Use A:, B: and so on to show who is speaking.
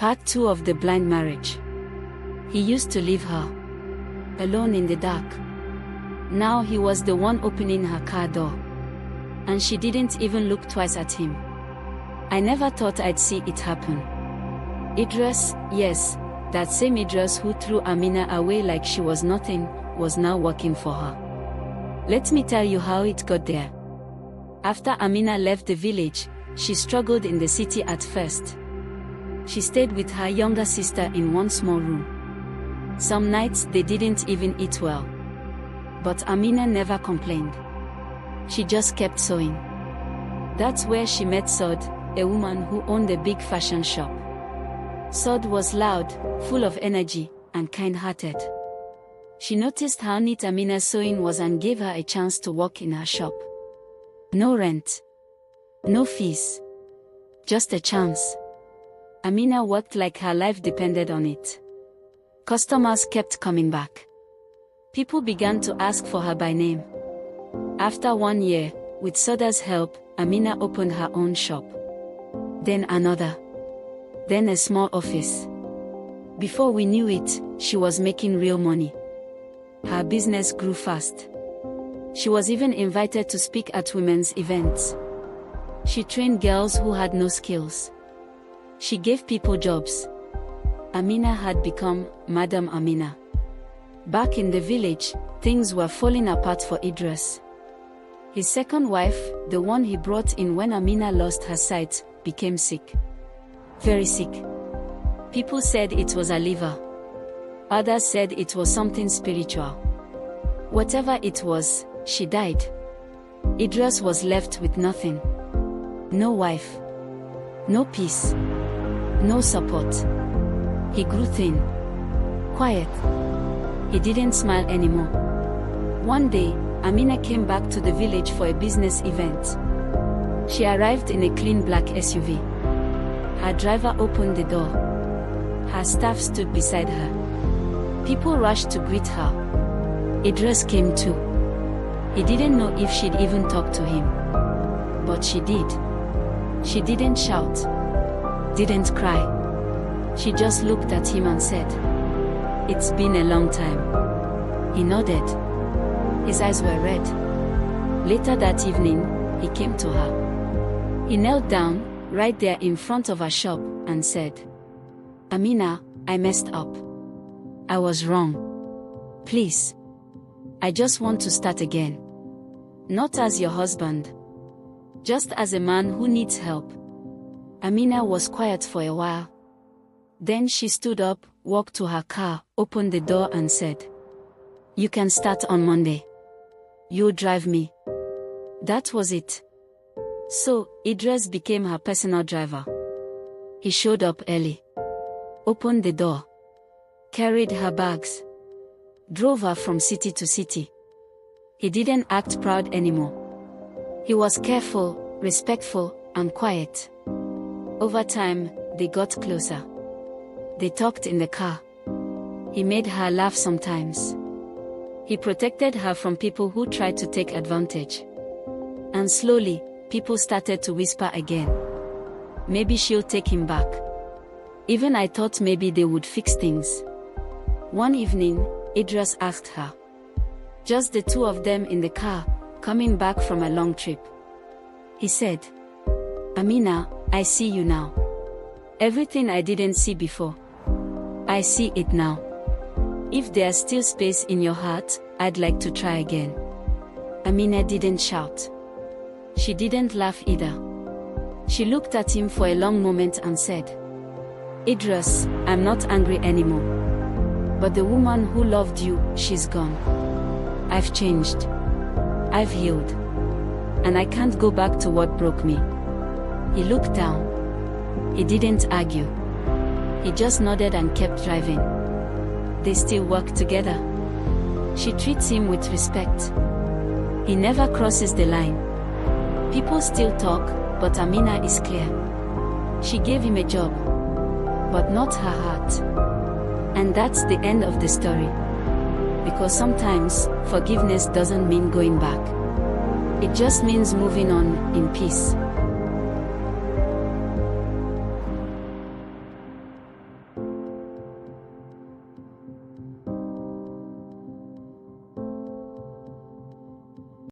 A: Part 2 of the blind marriage. He used to leave her alone in the dark. Now he was the one opening her car door. And she didn't even look twice at him. I never thought I'd see it happen. Idris, yes, that same Idris who threw Amina away like she was nothing, was now working for her. Let me tell you how it got there. After Amina left the village, she struggled in the city at first. She stayed with her younger sister in one small room. Some nights they didn't even eat well. But Amina never complained. She just kept sewing. That's where she met Sod, a woman who owned a big fashion shop. Sod was loud, full of energy, and kind-hearted. She noticed how neat Amina's sewing was and gave her a chance to work in her shop. No rent. No fees. Just a chance. Amina worked like her life depended on it. Customers kept coming back. People began to ask for her by name. After 1 year, with Soda's help, Amina opened her own shop. Then another. Then a small office. Before we knew it, she was making real money. Her business grew fast. She was even invited to speak at women's events. She trained girls who had no skills. She gave people jobs. Amina had become Madam Amina. Back in the village, things were falling apart for Idris. His second wife, the one he brought in when Amina lost her sight, became sick. Very sick. People said it was a liver. Others said it was something spiritual. Whatever it was, she died. Idris was left with nothing. No wife. No peace. No support. He grew thin. Quiet. He didn't smile anymore. One day, Amina came back to the village for a business event. She arrived in a clean black SUV. Her driver opened the door. Her staff stood beside her. People rushed to greet her. Idris came too. He didn't know if she'd even talk to him. But she did. She didn't shout. Didn't cry. She just looked at him and said, "It's been a long time." He nodded. His eyes were red. Later that evening, he came to her. He knelt down, right there in front of her shop, and said, "Amina, I messed up. I was wrong. Please. I just want to start again. Not as your husband. Just as a man who needs help." Amina was quiet for a while. Then she stood up, walked to her car, opened the door and said, "You can start on Monday. You drive me." That was it. So, Idris became her personal driver. He showed up early. Opened the door. Carried her bags. Drove her from city to city. He didn't act proud anymore. He was careful, respectful, and quiet. Over time, they got closer. They talked in the car. He made her laugh sometimes. He protected her from people who tried to take advantage. And slowly, people started to whisper again. Maybe she'll take him back. Even I thought maybe they would fix things. One evening, Idris asked her. Just the two of them in the car, coming back from a long trip. He said, "Amina, I see you now. Everything I didn't see before. I see it now. If there's still space in your heart, I'd like to try again." Amina didn't shout. She didn't laugh either. She looked at him for a long moment and said, "Idris, I'm not angry anymore. But the woman who loved you, she's gone. I've changed. I've healed. And I can't go back to what broke me." He looked down. He didn't argue. He just nodded and kept driving. They still work together. She treats him with respect. He never crosses the line. People still talk, but Amina is clear. She gave him a job, but not her heart. And that's the end of the story. Because sometimes, forgiveness doesn't mean going back. It just means moving on, in peace.